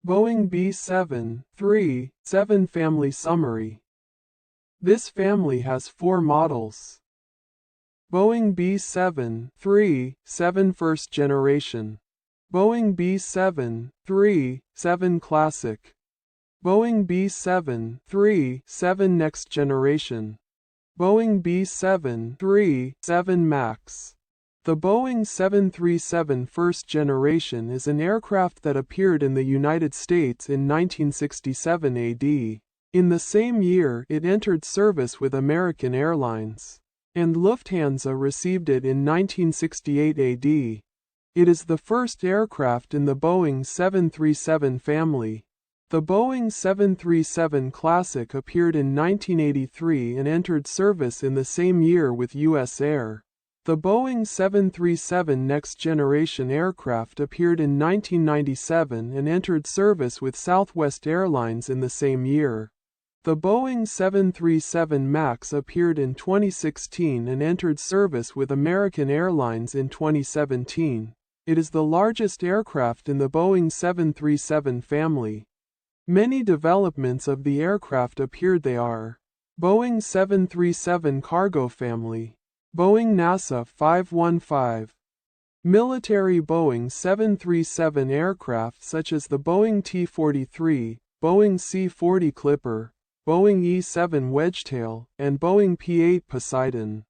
Boeing B737 Family Summary. This family has 4 models. Boeing B737 First Generation, Boeing B737 Classic, Boeing B737 Next Generation, Boeing B737 Max. The Boeing 737 First Generation is an aircraft that appeared in the United States in 1967 AD. In the same year, it entered service with American Airlines, and Lufthansa received it in 1968 AD. It is the first aircraft in the Boeing 737 family. The Boeing 737 Classic appeared in 1983 and entered service in the same year with US Air. The Boeing 737 Next Generation aircraft appeared in 1997 and entered service with Southwest Airlines in the same year. The Boeing 737 MAX appeared in 2016 and entered service with American Airlines in 2017. It is the largest aircraft in the Boeing 737 family. Many developments of the aircraft appeared. They are: Boeing 737 Cargo Family, Boeing NASA 515, military Boeing 737 aircraft such as the Boeing T-43, Boeing C-40 Clipper, Boeing E-7 Wedgetail, and Boeing P-8 Poseidon.